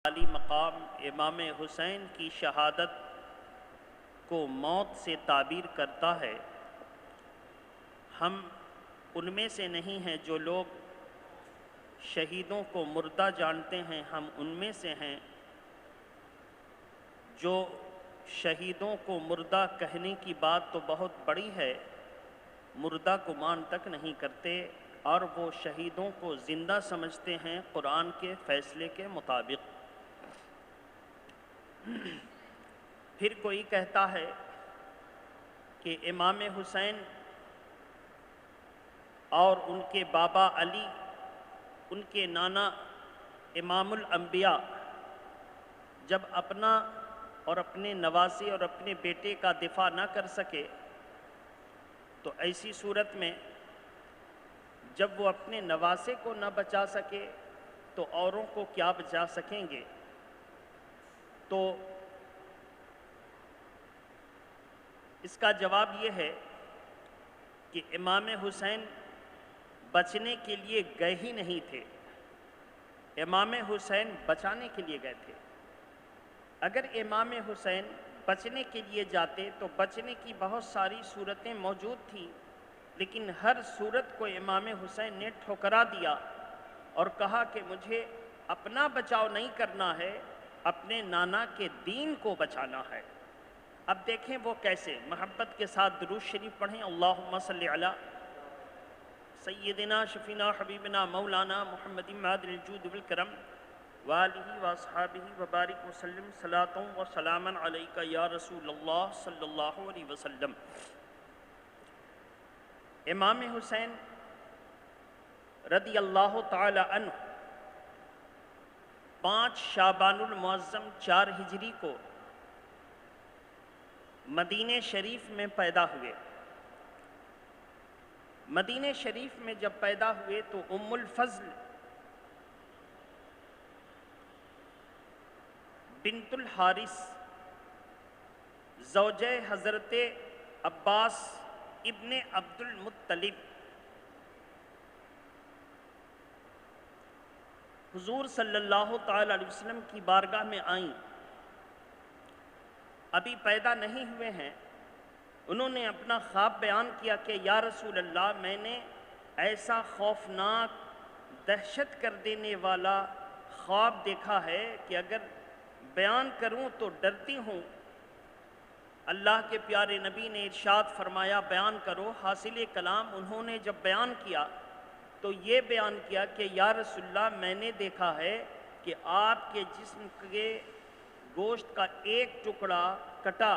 علی مقام امام حسین کی شہادت کو موت سے تعبیر کرتا ہے۔ ہم ان میں سے نہیں ہیں جو لوگ شہیدوں کو مردہ جانتے ہیں، ہم ان میں سے ہیں جو شہیدوں کو مردہ کہنے کی بات تو بہت بڑی ہے، مردہ کو مان تک نہیں کرتے، اور وہ شہیدوں کو زندہ سمجھتے ہیں قرآن کے فیصلے کے مطابق۔ پھر کوئی کہتا ہے کہ امام حسین اور ان کے بابا علی، ان کے نانا امام الانبیاء جب اپنا اور اپنے نواسے اور اپنے بیٹے کا دفاع نہ کر سکے تو ایسی صورت میں جب وہ اپنے نواسے کو نہ بچا سکے تو اوروں کو کیا بچا سکیں گے؟ تو اس کا جواب یہ ہے کہ امام حسین بچنے کے لیے گئے ہی نہیں تھے، امام حسین بچانے کے لیے گئے تھے۔ اگر امام حسین بچنے کے لیے جاتے تو بچنے کی بہت ساری صورتیں موجود تھیں، لیکن ہر صورت کو امام حسین نے ٹھکرا دیا اور کہا کہ مجھے اپنا بچاؤ نہیں کرنا ہے، اپنے نانا کے دین کو بچانا ہے۔ اب دیکھیں وہ کیسے، محبت کے ساتھ درود شریف پڑھیں، اللہم صلی علی سیدنا شفینا حبیبنا مولانا محمد معدن الجود والکرم وآلہ واصحابہ وبارک وسلم صلاۃ و سلاما علیکہ یا رسول اللہ صلی اللہ علیہ وسلم۔ امام حسین رضی اللہ تعالی عنہ 5 شعبان المعظم 4 ہجری کو مدینہ شریف میں پیدا ہوئے۔ مدینہ شریف میں جب پیدا ہوئے تو ام الفضل بنت الحارث زوجہ حضرت عباس ابن عبد المطلب حضور صلی اللہ تعالی علیہ وسلم کی بارگاہ میں آئیں، ابھی پیدا نہیں ہوئے ہیں۔ انہوں نے اپنا خواب بیان کیا کہ یا رسول اللہ، میں نے ایسا خوفناک دہشت کر دینے والا خواب دیکھا ہے کہ اگر بیان کروں تو ڈرتی ہوں۔ اللہ کے پیارے نبی نے ارشاد فرمایا بیان کرو۔ حاصل کلام انہوں نے جب بیان کیا تو یہ بیان کیا کہ یا رسول اللہ، میں نے دیکھا ہے کہ آپ کے جسم کے گوشت کا ایک ٹکڑا کٹا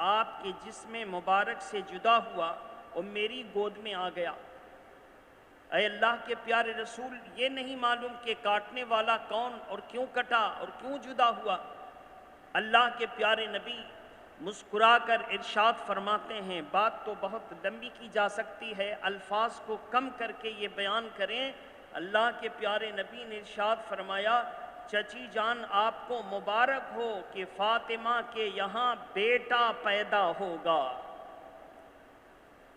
آپ کے جسم مبارک سے جدا ہوا اور میری گود میں آ گیا۔ اے اللہ کے پیارے رسول، یہ نہیں معلوم کہ کاٹنے والا کون اور کیوں کٹا اور کیوں جدا ہوا؟ اللہ کے پیارے نبی مسکرا کر ارشاد فرماتے ہیں، بات تو بہت لمبی کی جا سکتی ہے، الفاظ کو کم کر کے یہ بیان کریں۔ اللہ کے پیارے نبی نے ارشاد فرمایا، چچی جان آپ کو مبارک ہو کہ فاطمہ کے یہاں بیٹا پیدا ہوگا۔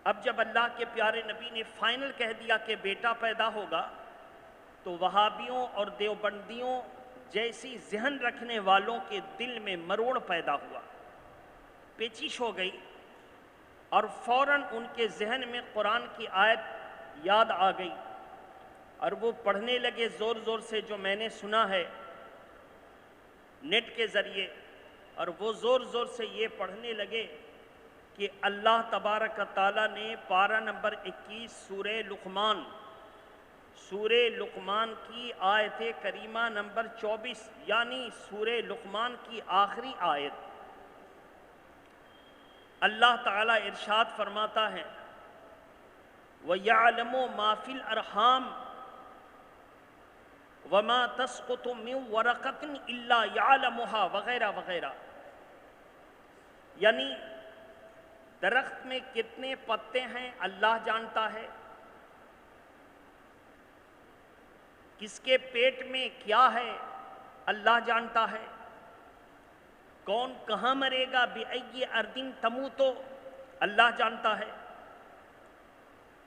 اب جب اللہ کے پیارے نبی نے فائنل کہہ دیا کہ بیٹا پیدا ہوگا تو وہابیوں اور دیوبندیوں جیسی ذہن رکھنے والوں کے دل میں مروڑ پیدا ہوا، پیچیش ہو گئی، اور فوراً ان کے ذہن میں قرآن کی آیت یاد آ گئی اور وہ پڑھنے لگے زور زور سے، جو میں نے سنا ہے نیٹ کے ذریعے، اور وہ زور زور سے یہ پڑھنے لگے کہ اللہ تبارک تعالیٰ نے پارہ نمبر 21 سورہ لقمان کی آیت کریمہ نمبر 24، یعنی سورہ لقمان کی آخری آیت، اللہ تعالیٰ ارشاد فرماتا ہے وَيَعْلَمُ مَا فِي الْأَرْحَامِ وَمَا تَسْقُطُ مِنْ وَرَقَةٍ إِلَّا يَعْلَمُهَا وغیرہ وغیرہ، یعنی درخت میں کتنے پتے ہیں اللہ جانتا ہے، کس کے پیٹ میں کیا ہے اللہ جانتا ہے، کون کہاں مرے گا، بِأَيِّ أَرْضٍ تَمُوتُ اللہ جانتا ہے۔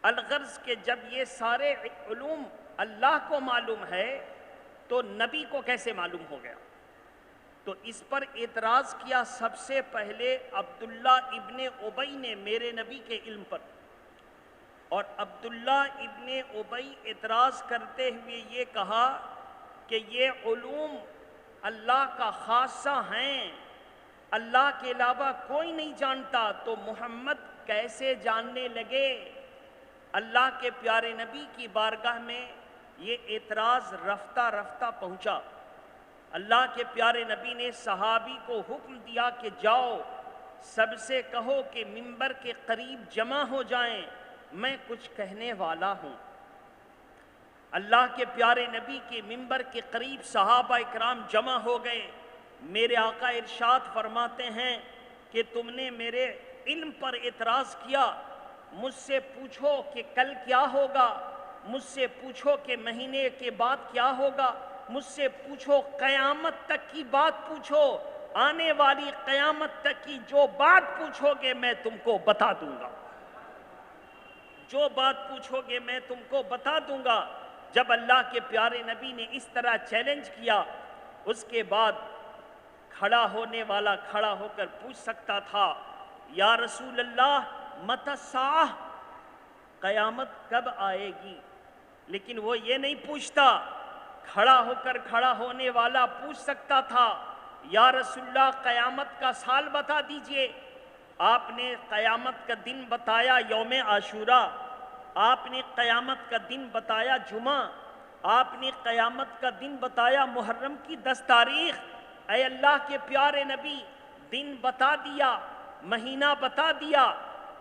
الغرض کہ جب یہ سارے علوم اللہ کو معلوم ہے تو نبی کو کیسے معلوم ہو گیا؟ تو اس پر اعتراض کیا سب سے پہلے عبداللہ ابن ابی نے میرے نبی کے علم پر، اور عبداللہ ابن ابی اعتراض کرتے ہوئے یہ کہا کہ یہ علوم اللہ کا خاصہ ہیں، اللہ کے علاوہ کوئی نہیں جانتا، تو محمد کیسے جاننے لگے؟ اللہ کے پیارے نبی کی بارگاہ میں یہ اعتراض رفتہ رفتہ پہنچا۔ اللہ کے پیارے نبی نے صحابی کو حکم دیا کہ جاؤ سب سے کہو کہ منبر کے قریب جمع ہو جائیں، میں کچھ کہنے والا ہوں۔ اللہ کے پیارے نبی کے منبر کے قریب صحابہ اکرام جمع ہو گئے۔ میرے آقا ارشاد فرماتے ہیں کہ تم نے میرے علم پر اعتراض کیا، مجھ سے پوچھو کہ کل کیا ہوگا، مجھ سے پوچھو کہ مہینے کے بعد کیا ہوگا، مجھ سے پوچھو قیامت تک کی بات پوچھو، آنے والی قیامت تک کی جو بات پوچھو گے میں تم کو بتا دوں گا، جو بات پوچھو گے میں تم کو بتا دوں گا۔ جب اللہ کے پیارے نبی نے اس طرح چیلنج کیا، اس کے بعد کھڑا ہونے والا کھڑا ہو کر پوچھ سکتا تھا یا رسول اللہ متی الساعہ، قیامت کب آئے گی، لیکن وہ یہ نہیں پوچھتا۔ کھڑا ہو کر کھڑا ہونے والا پوچھ سکتا تھا یا رسول اللہ قیامت کا سال بتا دیجئے۔ آپ نے قیامت کا دن بتایا یوم عاشورہ، آپ نے قیامت کا دن بتایا جمعہ، آپ نے قیامت کا دن بتایا محرم کی 10 تاریخ۔ اے اللہ کے پیارے نبی، دن بتا دیا، مہینہ بتا دیا،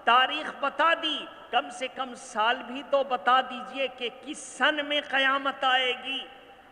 تاریخ بتا دی، کم سے کم سال بھی تو بتا دیجئے کہ کس سن میں قیامت آئے گی۔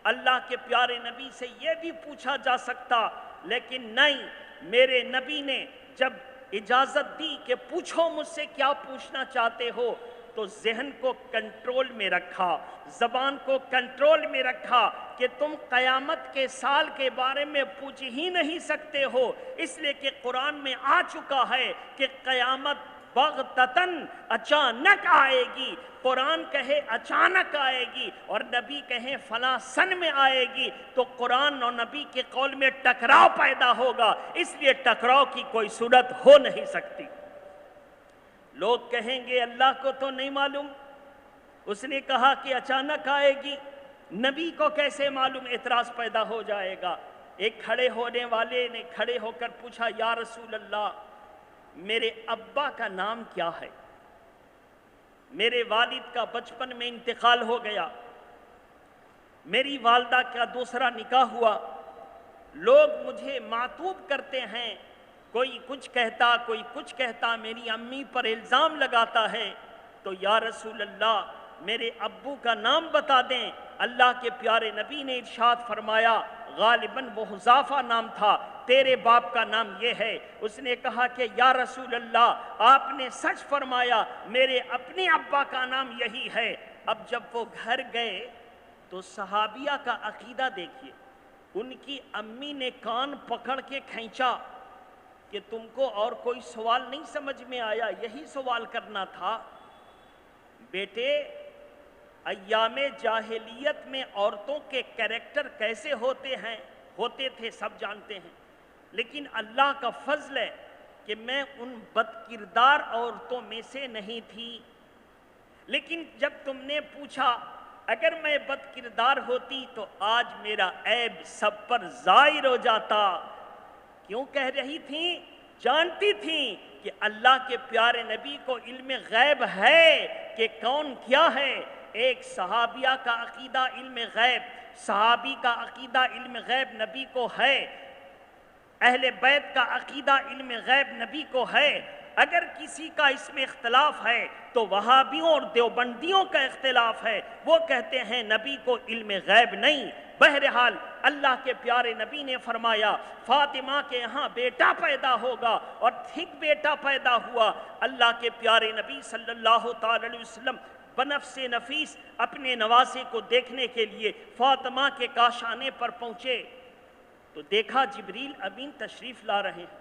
اللہ کے پیارے نبی سے یہ بھی پوچھا جا سکتا، لیکن نہیں، میرے نبی نے جب اجازت دی کہ پوچھو مجھ سے کیا پوچھنا چاہتے ہو، تو ذہن کو کنٹرول میں رکھا، زبان کو کنٹرول میں رکھا کہ تم قیامت کے سال کے بارے میں پوچھ ہی نہیں سکتے ہو، اس لیے کہ قرآن میں آ چکا ہے کہ قیامت بغتتاً اچانک آئے گی۔ قرآن کہے اچانک آئے گی اور نبی کہیں فلاں سن میں آئے گی، تو قرآن اور نبی کے قول میں ٹکراؤ پیدا ہوگا، اس لیے ٹکراؤ کی کوئی صورت ہو نہیں سکتی۔ لوگ کہیں گے اللہ کو تو نہیں معلوم، اس نے کہا کہ اچانک آئے گی، نبی کو کیسے معلوم؟ اعتراض پیدا ہو جائے گا۔ ایک کھڑے ہونے والے نے کھڑے ہو کر پوچھا یا رسول اللہ میرے ابا کا نام کیا ہے؟ میرے والد کا بچپن میں انتقال ہو گیا، میری والدہ کا دوسرا نکاح ہوا، لوگ مجھے معتوب کرتے ہیں، کوئی کچھ کہتا کوئی کچھ کہتا، میری امی پر الزام لگاتا ہے، تو یا رسول اللہ میرے ابو کا نام بتا دیں۔ اللہ کے پیارے نبی نے ارشاد فرمایا غالباً وہ حذافہ نام تھا، تیرے باپ کا نام یہ ہے۔ اس نے کہا کہ یا رسول اللہ آپ نے سچ فرمایا، میرے اپنے ابا کا نام یہی ہے۔ اب جب وہ گھر گئے تو صحابیہ کا عقیدہ دیکھیے، ان کی امی نے کان پکڑ کے کھینچا کہ تم کو اور کوئی سوال نہیں سمجھ میں آیا، یہی سوال کرنا تھا؟ بیٹے ایام جاہلیت میں عورتوں کے کریکٹر کیسے ہوتے تھے سب جانتے ہیں، لیکن اللہ کا فضل ہے کہ میں ان بد کردار عورتوں میں سے نہیں تھی۔ لیکن جب تم نے پوچھا اگر میں بد کردار ہوتی تو آج میرا عیب سب پر ظاہر ہو جاتا۔ کیوں کہہ رہی تھیں؟ جانتی تھیں کہ اللہ کے پیارے نبی کو علم غیب ہے کہ کون کیا ہے۔ ایک صحابیہ کا عقیدہ علم غیب، صحابی کا عقیدہ علم غیب نبی کو ہے، اہل بیت کا عقیدہ علم غیب نبی کو ہے۔ اگر کسی کا اس میں اختلاف ہے تو وہابیوں اور دیوبندیوں کا اختلاف ہے، وہ کہتے ہیں نبی کو علم غیب نہیں۔ بہرحال اللہ کے پیارے نبی نے فرمایا فاطمہ کے یہاں بیٹا پیدا ہوگا، اور ٹھیک بیٹا پیدا ہوا۔ اللہ کے پیارے نبی صلی اللہ تعالی علیہ وسلم بنفس نفیس اپنے نواسے کو دیکھنے کے لیے فاطمہ کے کاشانے پر پہنچے تو دیکھا جبریل امین تشریف لا رہے ہیں،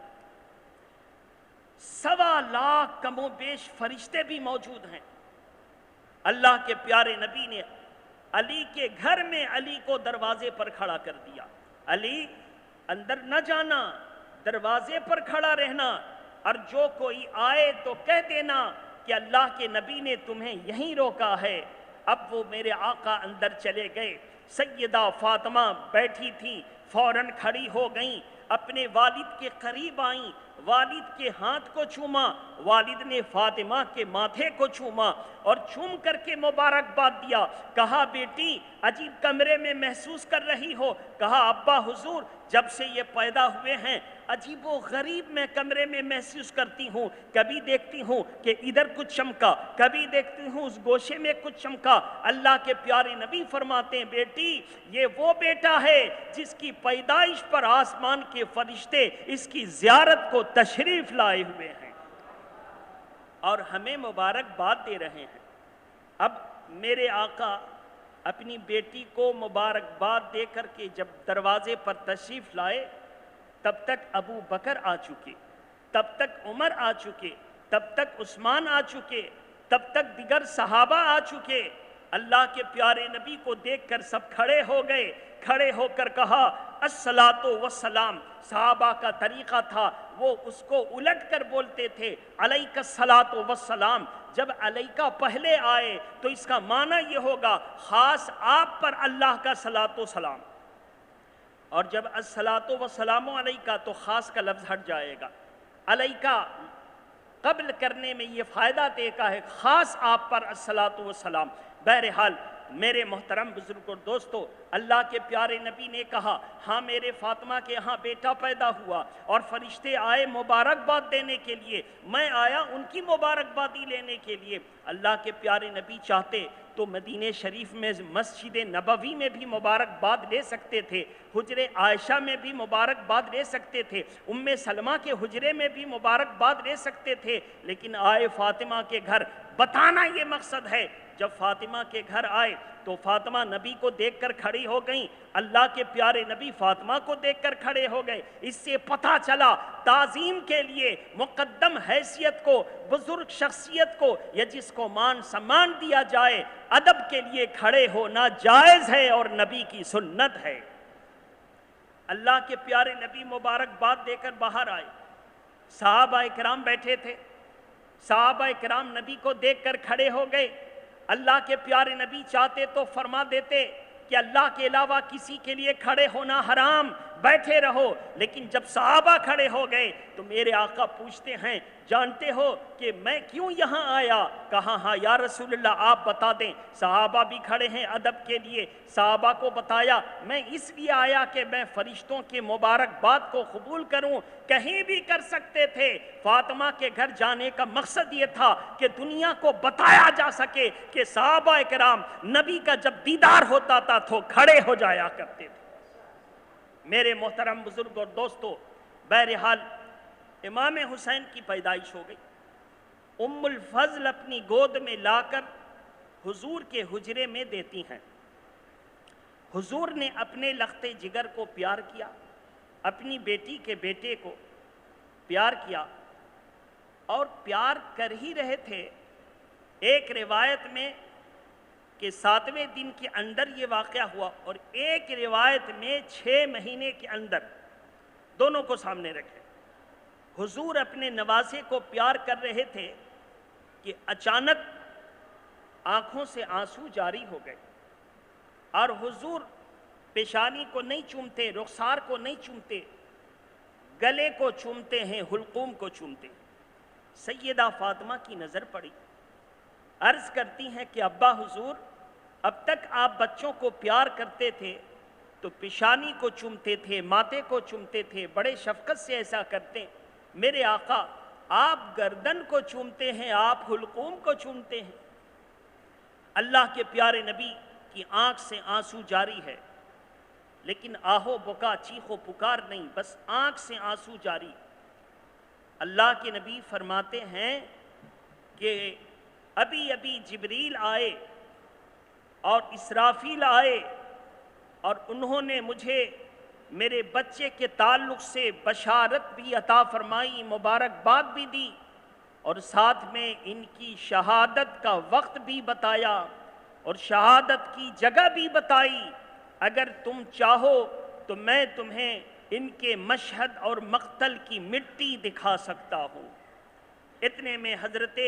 1.25 لاکھ کم و بیش فرشتے بھی موجود ہیں۔ اللہ کے پیارے نبی نے علی کے گھر میں علی کو دروازے پر کھڑا کر دیا. علی اندر نہ جانا، دروازے پر کھڑا رہنا، اور جو کوئی آئے تو کہہ دینا کہ اللہ کے نبی نے تمہیں یہیں روکا ہے. اب وہ میرے آقا اندر چلے گئے. سیدہ فاطمہ بیٹھی تھیں، فوراً کھڑی ہو گئیں، اپنے والد کے قریب آئیں، والد کے ہاتھ کو چوما، والد نے فاطمہ کے ماتھے کو چوما اور چوم کر کے مبارکباد دیا. کہا بیٹی عجیب کمرے میں محسوس کر رہی ہو؟ کہا ابا حضور جب سے یہ پیدا ہوئے ہیں عجیب و غریب میں کمرے میں محسوس کرتی ہوں. کبھی دیکھتی ہوں کہ ادھر کچھ چمکا، کبھی دیکھتی ہوں اس گوشے میں کچھ چمکا. اللہ کے پیارے نبی فرماتے ہیں بیٹی یہ وہ بیٹا ہے جس کی پیدائش پر آسمان کے فرشتے اس کی زیارت کو تشریف لائے ہوئے ہیں اور ہمیں مبارکباد دے رہے ہیں. اب میرے آقا اپنی بیٹی کو مبارکباد دے کر کے جب دروازے پر تشریف لائے تب تک ابو بکر آ چکے، تب تک عمر آ چکے، تب تک عثمان آ چکے، تب تک دیگر صحابہ آ چکے. اللہ کے پیارے نبی کو دیکھ کر سب کھڑے ہو گئے. کھڑے ہو کر کہا الصلاۃ والسلام. صحابہ کا طریقہ تھا وہ اس کو الٹ کر بولتے تھے علیک الصلاۃ والسلام. جب علیکہ پہلے آئے تو اس کا معنی یہ ہوگا خاص آپ پر اللہ کا صلاۃ و سلام، اور جب الصلاۃ والسلام علیکہ تو خاص کا لفظ ہٹ جائے گا. علیکہ قبل کرنے میں یہ فائدہ دیکھا ہے خاص آپ پر الصلاۃ والسلام. بہرحال میرے محترم بزرگ اور دوستو، اللہ کے پیارے نبی نے کہا ہاں میرے فاطمہ کے ہاں بیٹا پیدا ہوا اور فرشتے آئے مبارکباد دینے کے لیے، میں آیا ان کی مبارکبادی لینے کے لیے. اللہ کے پیارے نبی چاہتے تو مدینہ شریف میں مسجد نبوی میں بھی مبارکباد لے سکتے تھے، حجرے عائشہ میں بھی مبارکباد لے سکتے تھے، ام سلمہ کے حجرے میں بھی مبارکباد لے سکتے تھے، لیکن آئے فاطمہ کے گھر. بتانا یہ مقصد ہے جب فاطمہ کے گھر آئے تو فاطمہ نبی کو دیکھ کر کھڑی ہو گئیں، اللہ کے پیارے نبی فاطمہ کو دیکھ کر کھڑے ہو گئے. اس سے پتہ چلا تعظیم کے لیے مقدم حیثیت کو، بزرگ شخصیت کو یا جس کو مان سمان دیا جائے ادب کے لیے کھڑے ہونا جائز ہے اور نبی کی سنت ہے. اللہ کے پیارے نبی مبارکباد دے کر باہر آئے. صحابہ کرام بیٹھے تھے، صحابہ کرام نبی کو دیکھ کر کھڑے ہو گئے. اللہ کے پیارے نبی چاہتے تو فرما دیتے کہ اللہ کے علاوہ کسی کے لیے کھڑے ہونا حرام، بیٹھے رہو، لیکن جب صحابہ کھڑے ہو گئے تو میرے آقا پوچھتے ہیں جانتے ہو کہ میں کیوں یہاں آیا؟ کہا ہاں یا رسول اللہ آپ بتا دیں. صحابہ بھی کھڑے ہیں ادب کے لیے. صحابہ کو بتایا میں اس لیے آیا کہ میں فرشتوں کے مبارکباد کو قبول کروں. کہیں بھی کر سکتے تھے، فاطمہ کے گھر جانے کا مقصد یہ تھا کہ دنیا کو بتایا جا سکے کہ صحابہ کرام نبی کا جب دیدار ہوتا تھا تو کھڑے ہو جایا کرتے تھے. میرے محترم بزرگ اور دوستو، بہرحال امام حسین کی پیدائش ہو گئی. ام الفضل اپنی گود میں لا کر حضور کے حجرے میں دیتی ہیں. حضور نے اپنے لخت جگر کو پیار کیا، اپنی بیٹی کے بیٹے کو پیار کیا، اور پیار کر ہی رہے تھے. ایک روایت میں کہ 7ویں دن کے اندر یہ واقعہ ہوا، اور ایک روایت میں 6 مہینے کے اندر. دونوں کو سامنے رکھے. حضور اپنے نواسے کو پیار کر رہے تھے کہ اچانک آنکھوں سے آنسو جاری ہو گئے، اور حضور پیشانی کو نہیں چومتے، رخسار کو نہیں چومتے، گلے کو چومتے ہیں، حلقوم کو چومتے. سیدہ فاطمہ کی نظر پڑی، عرض کرتی ہیں کہ ابا حضور اب تک آپ بچوں کو پیار کرتے تھے تو پیشانی کو چومتے تھے، ماتھے کو چومتے تھے، بڑے شفقت سے ایسا کرتے. میرے آقا آپ گردن کو چومتے ہیں، آپ حلقوم کو چومتے ہیں. اللہ کے پیارے نبی کی آنکھ سے آنسو جاری ہے، لیکن آہو بکا چیخ و پکار نہیں، بس آنکھ سے آنسو جاری. اللہ کے نبی فرماتے ہیں کہ ابھی ابھی جبریل آئے اور اسرافیل آئے اور انہوں نے مجھے میرے بچے کے تعلق سے بشارت بھی عطا فرمائی، مبارکباد بھی دی، اور ساتھ میں ان کی شہادت کا وقت بھی بتایا، اور شہادت کی جگہ بھی بتائی، اگر تم چاہو تو میں تمہیں ان کے مشہد اور مقتل کی مٹی دکھا سکتا ہوں۔ اتنے میں حضرت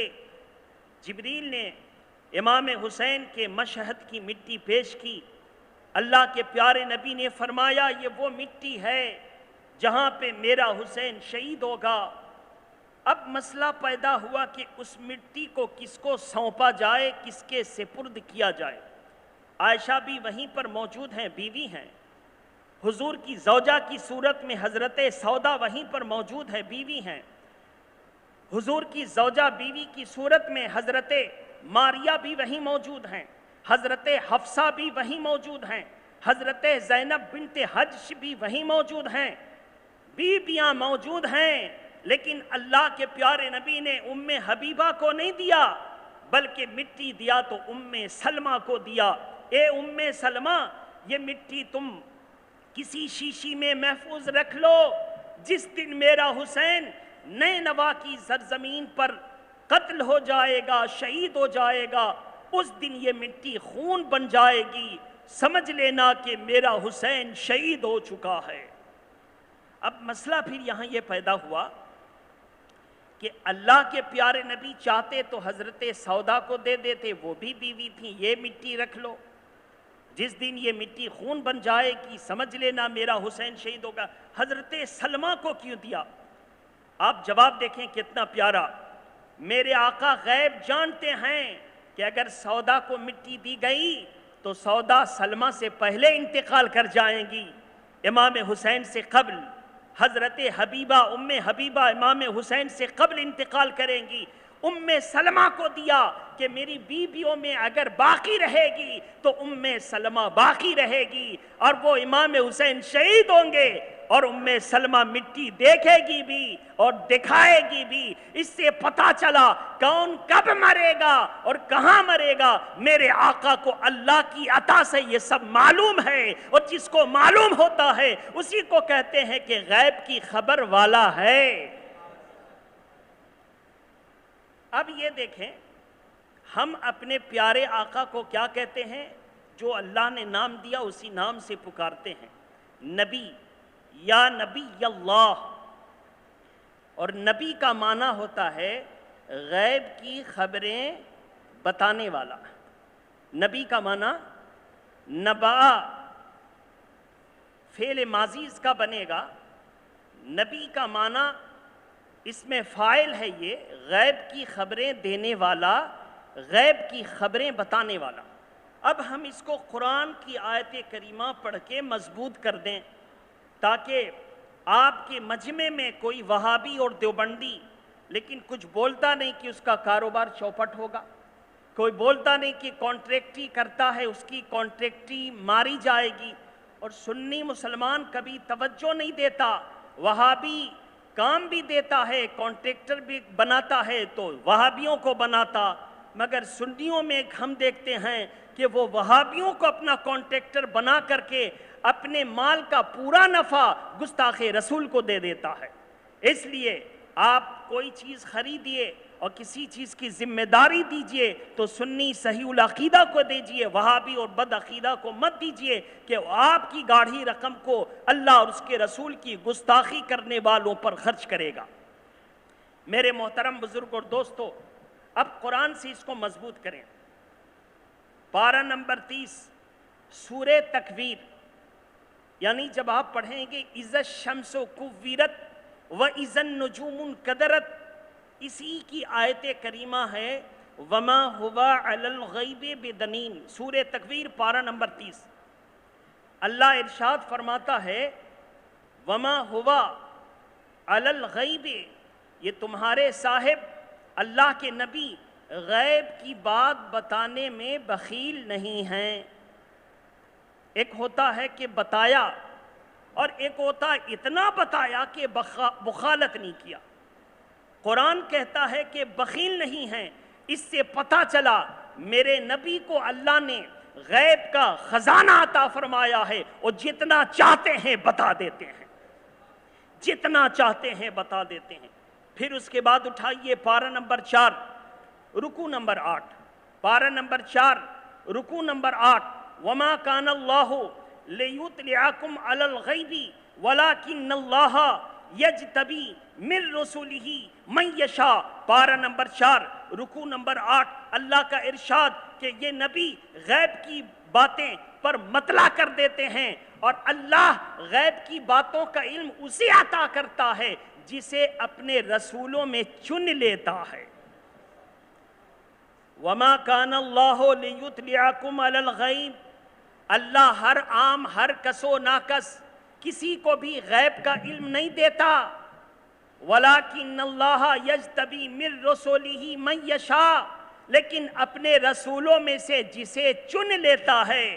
جبریل نے امام حسین کے مشہد کی مٹی پیش کی۔ اللہ کے پیارے نبی نے فرمایا یہ وہ مٹی ہے جہاں پہ میرا حسین شہید ہوگا۔ اب مسئلہ پیدا ہوا کہ اس مٹی کو کس کو سونپا جائے، کس کے سپرد کیا جائے۔ عائشہ بھی وہیں پر موجود ہیں، بیوی ہیں، حضور کی زوجہ کی صورت میں حضرت سودا وہیں پر موجود ہے، بیوی ہیں، حضور کی زوجہ بیوی کی صورت میں حضرت ماریہ بھی وہیں موجود ہیں، حضرت حفصہ بھی وہیں موجود ہیں، حضرت زینب بنت حجش بھی وہیں موجود ہیں، بیویاں موجود ہیں، لیکن اللہ کے پیارے نبی نے ام حبیبہ کو نہیں دیا، بلکہ مٹی دیا تو ام سلمہ کو دیا۔ اے ام سلمہ، یہ مٹی تم کسی شیشی میں محفوظ رکھ لو، جس دن میرا حسین نینوا کی سرزمین پر قتل ہو جائے گا، شہید ہو جائے گا، اس دن یہ مٹی خون بن جائے گی، سمجھ لینا کہ میرا حسین شہید ہو چکا ہے۔ اب مسئلہ پھر یہاں یہ پیدا ہوا کہ اللہ کے پیارے نبی چاہتے تو حضرت سودا کو دے دیتے، وہ بھی بیوی تھیں، یہ مٹی رکھ لو، جس دن یہ مٹی خون بن جائے گی سمجھ لینا میرا حسین شہید ہوگا۔ حضرت سلمہ کو کیوں دیا؟ آپ جواب دیکھیں کتنا پیارا۔ میرے آقا غیب جانتے ہیں کہ اگر سودا کو مٹی دی گئی تو سودا سلمہ سے پہلے انتقال کر جائیں گی، امام حسین سے قبل۔ حضرت حبیبہ ام حبیبہ امام حسین سے قبل انتقال کریں گی۔ ام سلمہ کو دیا کہ میری بیویوں میں اگر باقی رہے گی تو ام سلمہ باقی رہے گی، اور وہ امام حسین شہید ہوں گے، اور ام سلمہ مٹی دیکھے گی بھی اور دکھائے گی بھی۔ اس سے پتہ چلا کون کب مرے گا اور کہاں مرے گا۔ میرے آقا کو اللہ کی عطا سے یہ سب معلوم ہے، اور جس کو معلوم ہوتا ہے اسی کو کہتے ہیں کہ غیب کی خبر والا ہے۔ اب یہ دیکھیں، ہم اپنے پیارے آقا کو کیا کہتے ہیں؟ جو اللہ نے نام دیا اسی نام سے پکارتے ہیں، نبی، یا نبی اللہ۔ اور نبی کا معنی ہوتا ہے غیب کی خبریں بتانے والا۔ نبی کا معنی نبا، فعل ماضی اس کا بنے گا۔ نبی کا معنی اس میں فاعل ہے، یہ غیب کی خبریں دینے والا، غیب کی خبریں بتانے والا۔ اب ہم اس کو قرآن کی آیت کریمہ پڑھ کے مضبوط کر دیں، تاکہ آپ کے مجمع میں کوئی وہابی اور دیوبندی لیکن کچھ بولتا نہیں کہ اس کا کاروبار چوپٹ ہوگا، کوئی بولتا نہیں کہ کانٹریکٹی کرتا ہے اس کی کانٹریکٹی ماری جائے گی، اور سنی مسلمان کبھی توجہ نہیں دیتا۔ وہابی کام بھی دیتا ہے، کانٹریکٹر بھی بناتا ہے تو وہابیوں کو بناتا، مگر سنیوں میں ہم دیکھتے ہیں کہ وہ وہابیوں کو اپنا کانٹریکٹر بنا کر کے اپنے مال کا پورا نفع گستاخ رسول کو دے دیتا ہے۔ اس لیے آپ کوئی چیز خریدیے اور کسی چیز کی ذمہ داری دیجئے تو سنی صحیح العقیدہ کو دیجئے، وہابی اور بد عقیدہ کو مت دیجئے کہ آپ کی گاڑھی رقم کو اللہ اور اس کے رسول کی گستاخی کرنے والوں پر خرچ کرے گا۔ میرے محترم بزرگ اور دوستو، اب قرآن سے اس کو مضبوط کریں۔ پارہ نمبر 30 سورہ تکویر، یعنی جب آپ پڑھیں گے اِذَا الشَّمْسُ كُوِّرَتْ وَإِذَا النُّجُومُ انكَدَرَتْ، اسی کی آیت کریمہ ہے وَمَا هُوَ عَلَى الْغَيْبِ بِضَنِينٍ، سورہ تکویر پارہ نمبر 30۔ اللہ ارشاد فرماتا ہے وَمَا هُوَ عَلَى الْغَيْبِ، یہ تمہارے صاحب اللہ کے نبی غیب کی بات بتانے میں بخیل نہیں ہیں۔ ایک ہوتا ہے کہ بتایا، اور ایک ہوتا اتنا بتایا کہ بخالت نہیں کیا۔ قرآن کہتا ہے کہ بخیل نہیں ہیں، اس سے پتہ چلا میرے نبی کو اللہ نے غیب کا خزانہ عطا فرمایا ہے، اور جتنا چاہتے ہیں بتا دیتے ہیں، جتنا چاہتے ہیں بتا دیتے ہیں۔ پھر اس کے بعد اٹھائیے پارہ نمبر 4 رکوع نمبر 8، پارہ نمبر 4 رکوع نمبر 8، وما کان اللہ لیطلعکم علی الغیب ولکن اللہ یجتبی من رسولہ من یشاء، پارہ نمبر 4 رکوع نمبر 8، اللہ کا ارشاد کہ یہ نبی غیب کی باتیں پر مطلع کر دیتے ہیں، اور اللہ غیب کی باتوں کا علم اسے عطا کرتا ہے جسے اپنے رسولوں میں چن لیتا ہے۔ وَمَا كَانَ اللَّهُ لِيُطْلِعَكُمْ عَلَى الْغَيْبِ، اللہ ہر عام ہر کس و ناکس کسی کو بھی غیب کا علم نہیں دیتا۔ وَلَكِنَّ اللَّهَ يَجْتَبِي مِن رُّسُلِهِ مَن يَشَاءُ، لیکن اپنے رسولوں میں سے جسے چن لیتا ہے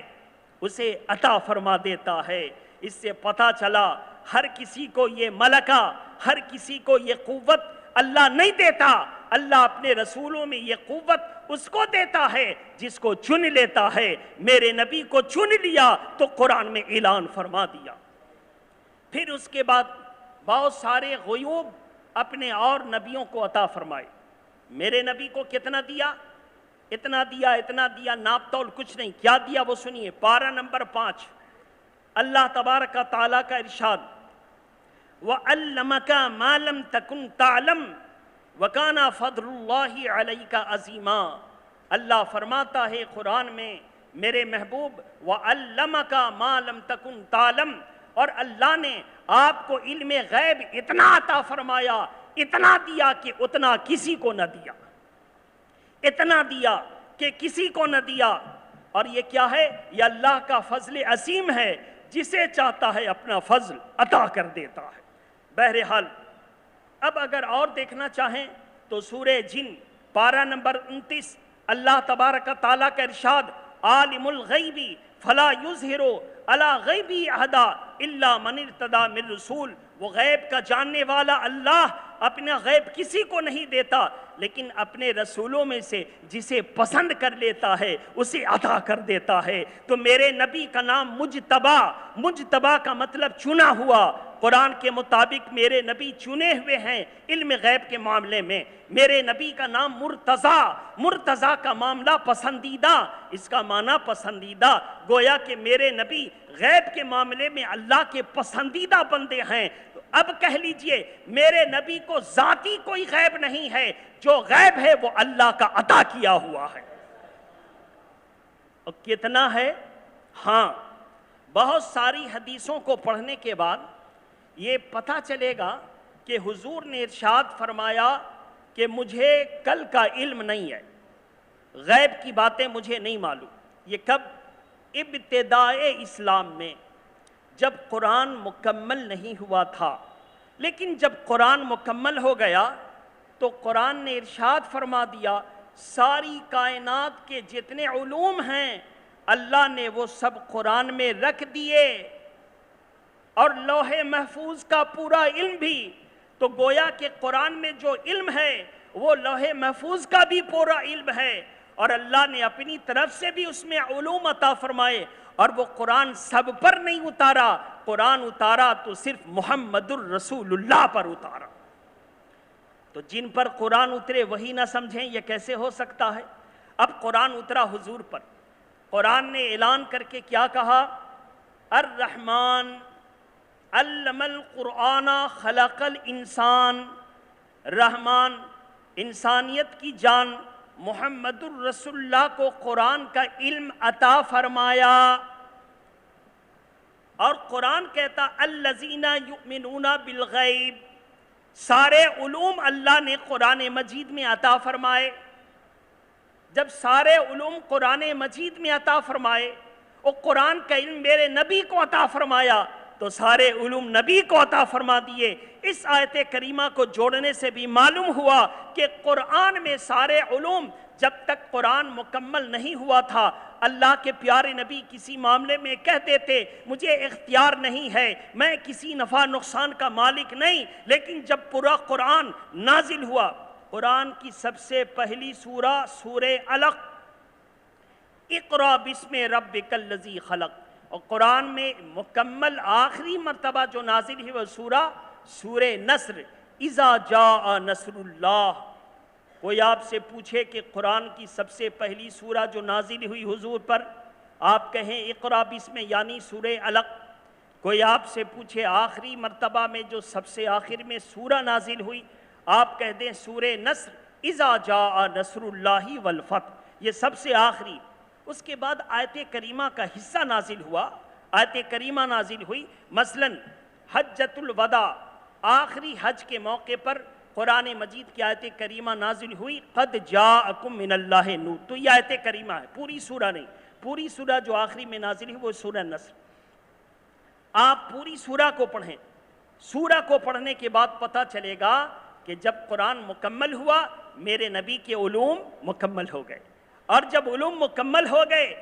اسے عطا فرما دیتا ہے۔ اس سے پتہ چلا ہر کسی کو یہ ملکہ، ہر کسی کو یہ قوت اللہ نہیں دیتا، اللہ اپنے رسولوں میں یہ قوت اس کو دیتا ہے جس کو چن لیتا ہے۔ میرے نبی کو چن لیا تو قرآن میں اعلان فرما دیا۔ پھر اس کے بعد بہت سارے غیوب اپنے اور نبیوں کو عطا فرمائے۔ میرے نبی کو کتنا دیا؟ اتنا دیا، اتنا دیا، ناپ تول کچھ نہیں۔ کیا دیا وہ سنیے، پارہ نمبر 5 اللہ تبارک تعالیٰ کا ارشاد، وَعَلَّمَكَ مَا لَمْ تَكُنْ تَعْلَمْ وَكَانَ فَضْلُ اللَّهِ عَلَيْكَ عَظِيمًا۔ اللہ فرماتا ہے قرآن میں، میرے محبوب وَعَلَّمَكَ مَا لَمْ تَكُنْ تَعْلَمْ، اور اللہ نے آپ کو علم غیب اتنا عطا فرمایا، اتنا دیا کہ اتنا کسی کو نہ دیا، اتنا دیا کہ کسی کو نہ دیا۔ اور یہ کیا ہے؟ یہ اللہ کا فضل عظیم ہے، جسے چاہتا ہے اپنا فضل عطا کر دیتا ہے۔ بہرحال اب اگر اور دیکھنا چاہیں تو سورہ جن پارہ نمبر 29 اللہ تبارک تعالیٰ کا ارشاد، عالم الغیب فلا یظہر علی غیبی احدا الا من ارتضی من رسول، وہ غیب کا جاننے والا اللہ اپنا غیب کسی کو نہیں دیتا، لیکن اپنے رسولوں میں سے جسے پسند کر لیتا ہے اسے عطا کر دیتا ہے۔ تو میرے نبی کا نام مجتبی، مجتبی کا مطلب چنا ہوا۔ قرآن کے مطابق میرے نبی چنے ہوئے ہیں علم غیب کے معاملے میں۔ میرے نبی کا نام مرتضیٰ، مرتضیٰ کا معاملہ پسندیدہ، اس کا معنی پسندیدہ، گویا کہ میرے نبی غیب کے معاملے میں اللہ کے پسندیدہ بندے ہیں۔ اب کہہ لیجئے میرے نبی کو ذاتی کوئی غیب نہیں ہے، جو غیب ہے وہ اللہ کا عطا کیا ہوا ہے۔ اور کتنا ہے؟ ہاں، بہت ساری حدیثوں کو پڑھنے کے بعد یہ پتہ چلے گا کہ حضور نے ارشاد فرمایا کہ مجھے کل کا علم نہیں ہے، غیب کی باتیں مجھے نہیں معلوم۔ یہ کب؟ ابتدائے اسلام میں، جب قرآن مکمل نہیں ہوا تھا۔ لیکن جب قرآن مکمل ہو گیا تو قرآن نے ارشاد فرما دیا ساری کائنات کے جتنے علوم ہیں اللہ نے وہ سب قرآن میں رکھ دیے، اور لوح محفوظ کا پورا علم بھی۔ تو گویا کہ قرآن میں جو علم ہے وہ لوح محفوظ کا بھی پورا علم ہے، اور اللہ نے اپنی طرف سے بھی اس میں علوم عطا فرمائے۔ اور وہ قرآن سب پر نہیں اتارا، قرآن اتارا تو صرف محمد الرسول اللہ پر اتارا۔ تو جن پر قرآن اترے وہی نہ سمجھیں، یہ کیسے ہو سکتا ہے؟ اب قرآن اترا حضور پر، قرآن نے اعلان کر کے کیا کہا؟ الرحمن علم القرآن خلق الانسان، رحمان انسانیت کی جان محمد الرسول اللہ کو قرآن کا علم عطا فرمایا۔ اور قرآن کہتا الذین یؤمنون بالغیب، سارے علوم اللہ نے قرآن مجید میں عطا فرمائے۔ جب سارے علوم قرآن مجید میں عطا فرمائے اور قرآن کا علم میرے نبی کو عطا فرمایا تو سارے علوم نبی کو عطا فرما دیے۔ اس آیت کریمہ کو جوڑنے سے بھی معلوم ہوا کہ قرآن میں سارے علوم، جب تک قرآن مکمل نہیں ہوا تھا اللہ کے پیارے نبی کسی معاملے میں کہتے تھے مجھے اختیار نہیں ہے، میں کسی نفع نقصان کا مالک نہیں، لیکن جب پورا قرآن نازل ہوا، قرآن کی سب سے پہلی سورہ سورہ علق، اقرأ بسم ربک الذی خلق، اور قرآن میں مکمل آخری مرتبہ جو نازل ہوئی وہ سورہ نصر، اذا جاء نصر اللہ، کوئی آپ سے پوچھے کہ قرآن کی سب سے پہلی سورہ جو نازل ہوئی حضور پر، آپ کہیں اقرا بسم یعنی سورہ علق۔ کوئی آپ سے پوچھے آخری مرتبہ میں جو سب سے آخر میں سورہ نازل ہوئی، آپ کہہ دیں سورہ نصر، اذا جاء نصر اللہ والفتح، یہ سب سے آخری۔ اس کے بعد آیت کریمہ کا حصہ نازل ہوا، آیت کریمہ نازل ہوئی، مثلا حجۃ الوداع، آخری حج کے موقع پر قرآن مجید کی آیت کریمہ نازل ہوئی، قد جاءکم من اللہ نور، تو یہ آیت کریمہ ہے، پوری سورہ نہیں۔ پوری سورہ جو آخری میں نازل ہوئی وہ سورہ نصر۔ آپ پوری سورہ کو پڑھیں، سورہ کو پڑھنے کے بعد پتہ چلے گا کہ جب قرآن مکمل ہوا میرے نبی کے علوم مکمل ہو گئے، اور جب علوم مکمل ہو گئے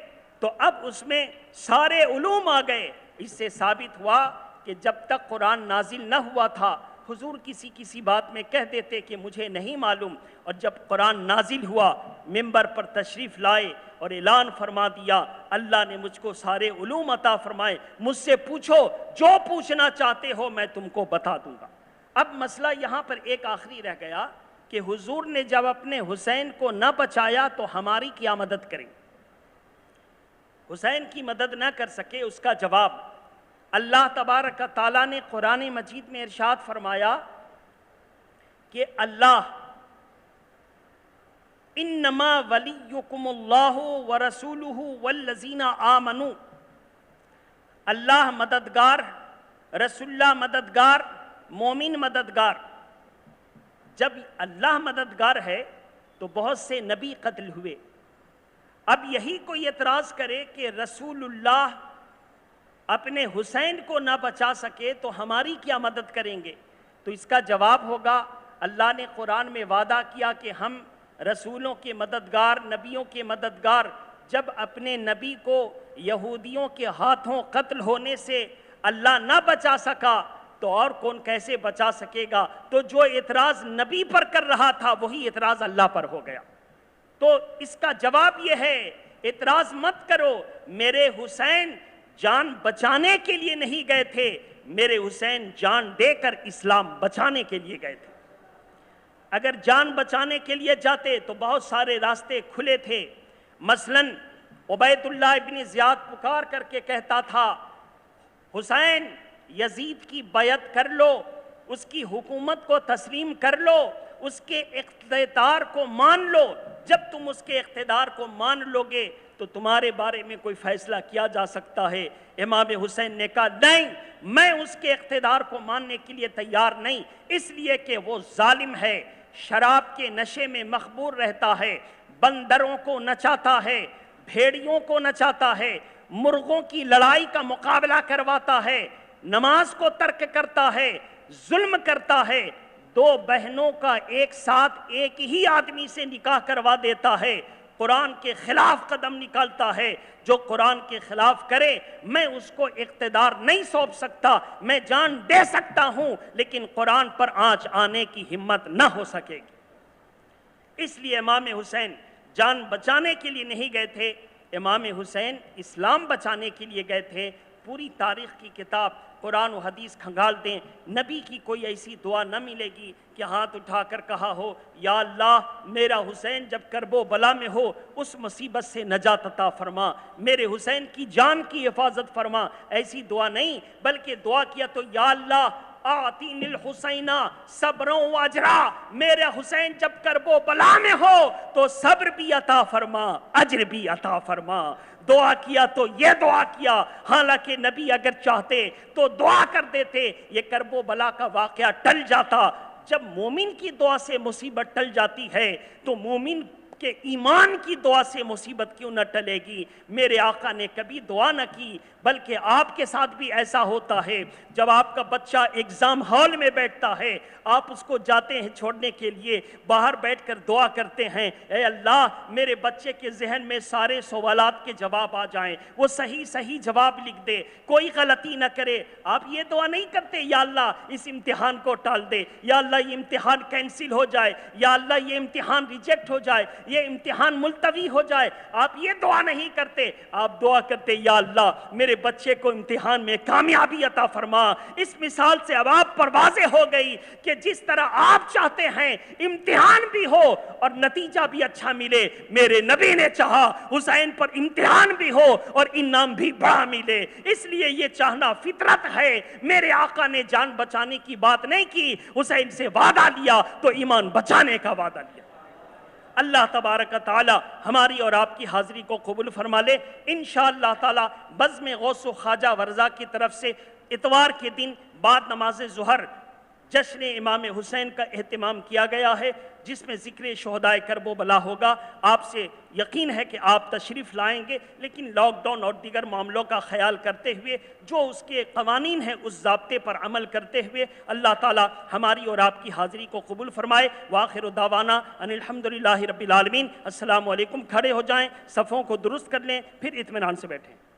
تو اب اس میں سارے علوم آ گئے۔ اس سے ثابت ہوا کہ جب تک قرآن نازل نہ ہوا تھا حضور کسی بات میں کہہ دیتے کہ مجھے نہیں معلوم، اور جب قرآن نازل ہوا منبر پر تشریف لائے اور اعلان فرما دیا اللہ نے مجھ کو سارے علوم عطا فرمائے، مجھ سے پوچھو جو پوچھنا چاہتے ہو میں تم کو بتا دوں گا۔ اب مسئلہ یہاں پر ایک آخری رہ گیا کہ حضور نے جب اپنے حسین کو نہ بچایا تو ہماری کیا مدد کریں؟ حسین کی مدد نہ کر سکے، اس کا جواب اللہ تبارک تعالیٰ نے قرآن مجید میں ارشاد فرمایا کہ اللہ انما ولیکم اللہ ورسولہ والذین آمنوا، اللہ مددگار، رسول اللہ مددگار، مومن مددگار۔ جب اللہ مددگار ہے تو بہت سے نبی قتل ہوئے، اب یہی کوئی اعتراض کرے کہ رسول اللہ اپنے حسین کو نہ بچا سکے تو ہماری کیا مدد کریں گے؟ تو اس کا جواب ہوگا اللہ نے قرآن میں وعدہ کیا کہ ہم رسولوں کے مددگار، نبیوں کے مددگار۔ جب اپنے نبی کو یہودیوں کے ہاتھوں قتل ہونے سے اللہ نہ بچا سکا تو اور کون کیسے بچا سکے گا؟ تو جو اعتراض نبی پر کر رہا تھا وہی اعتراض اللہ پر ہو گیا۔ تو اس کا جواب یہ ہے اعتراض مت کرو، میرے حسین جان بچانے کے لیے نہیں گئے تھے، میرے حسین جان دے کر اسلام بچانے کے لیے گئے تھے۔ اگر جان بچانے کے لیے جاتے تو بہت سارے راستے کھلے تھے۔ مثلا عبید اللہ ابن زیاد پکار کر کے کہتا تھا حسین یزید کی بیعت کر لو، اس کی حکومت کو تسلیم کر لو، اس کے اقتدار کو مان لو، جب تم اس کے اقتدار کو مان لو گے تو تمہارے بارے میں کوئی فیصلہ کیا جا سکتا ہے۔ امام حسین نے کہا نہیں، میں اس کے اقتدار کو ماننے کے لیے تیار نہیں، اس لیے کہ وہ ظالم ہے، شراب کے نشے میں مخمور رہتا ہے، بندروں کو نچاتا ہے، بھیڑیوں کو نچاتا ہے، مرغوں کی لڑائی کا مقابلہ کرواتا ہے، نماز کو ترک کرتا ہے، ظلم کرتا ہے، دو بہنوں کا ایک ساتھ ایک ہی آدمی سے نکاح کروا دیتا ہے، قرآن کے خلاف قدم نکالتا ہے۔ جو قرآن کے خلاف کرے میں اس کو اقتدار نہیں سونپ سکتا، میں جان دے سکتا ہوں لیکن قرآن پر آنچ آنے کی ہمت نہ ہو سکے گی۔ اس لیے امام حسین جان بچانے کے لیے نہیں گئے تھے، امام حسین اسلام بچانے کے لیے گئے تھے۔ پوری تاریخ کی کتاب قرآن و حدیث کھنگال دیں، نبی کی کوئی ایسی دعا نہ ملے گی کہ ہاتھ اٹھا کر کہا ہو یا اللہ میرا حسین جب کرب و بلا میں ہو اس مصیبت سے نجات عطا فرما، میرے حسین کی جان کی حفاظت فرما، ایسی دعا نہیں، بلکہ دعا کیا تو یا اللہ آتین الحسینہ صبروں و اجرا، میرے حسین جب کرب و بلا میں ہو تو صبر بھی عطا فرما، اجر بھی عطا فرما۔ دعا کیا تو یہ دعا کیا، حالانکہ نبی اگر چاہتے تو دعا کر دیتے، یہ کرب و بلا کا واقعہ ٹل جاتا۔ جب مومن کی دعا سے مصیبت ٹل جاتی ہے تو مومن کہ ایمان کی دعا سے مصیبت کیوں نہ ٹلے گی؟ میرے آقا نے کبھی دعا نہ کی، بلکہ آپ کے ساتھ بھی ایسا ہوتا ہے، جب آپ کا بچہ ایگزام ہال میں بیٹھتا ہے آپ اس کو جاتے ہیں چھوڑنے کے لیے، باہر بیٹھ کر دعا کرتے ہیں اے اللہ میرے بچے کے ذہن میں سارے سوالات کے جواب آ جائیں، وہ صحیح جواب لکھ دے، کوئی غلطی نہ کرے۔ آپ یہ دعا نہیں کرتے یا اللہ اس امتحان کو ٹال دے، یا اللہ یہ امتحان کینسل ہو جائے، یا اللہ یہ امتحان ریجیکٹ ہو جائے، یہ امتحان ملتوی ہو جائے۔ آپ یہ دعا نہیں کرتے، آپ دعا کرتے یا اللہ میرے میرے بچے کو امتحان میں کامیابی عطا فرما۔ اس مثال سے اب آپ پر واضح ہو گئی کہ جس طرح آپ چاہتے ہیں امتحان بھی ہو اور نتیجہ بھی اچھا ملے، میرے نبی نے چاہا حسین پر امتحان بھی ہو اور انعام بھی بڑا ملے۔ اس لیے یہ چاہنا فطرت ہے۔ میرے آقا نے جان بچانے کی بات نہیں کی، حسین سے وعدہ لیا تو ایمان بچانے کا وعدہ لیا۔ اللہ تبارک تعالی ہماری اور آپ کی حاضری کو قبول فرما لے۔ انشاءاللہ تعالی بزم غوث و خواجہ ورزا کی طرف سے اتوار کے دن بعد نماز ظہر جشن امام حسین کا اہتمام کیا گیا ہے، جس میں ذکر شہدائے کرب و بلا ہوگا۔ آپ سے یقین ہے کہ آپ تشریف لائیں گے، لیکن لاک ڈاؤن اور دیگر معاملوں کا خیال کرتے ہوئے جو اس کے قوانین ہیں اس ضابطے پر عمل کرتے ہوئے اللہ تعالی ہماری اور آپ کی حاضری کو قبول فرمائے۔ وآخر دعوانا ان الحمدللہ رب العالمین۔ السلام علیکم۔ کھڑے ہو جائیں، صفوں کو درست کر لیں، پھر اطمینان سے بیٹھیں۔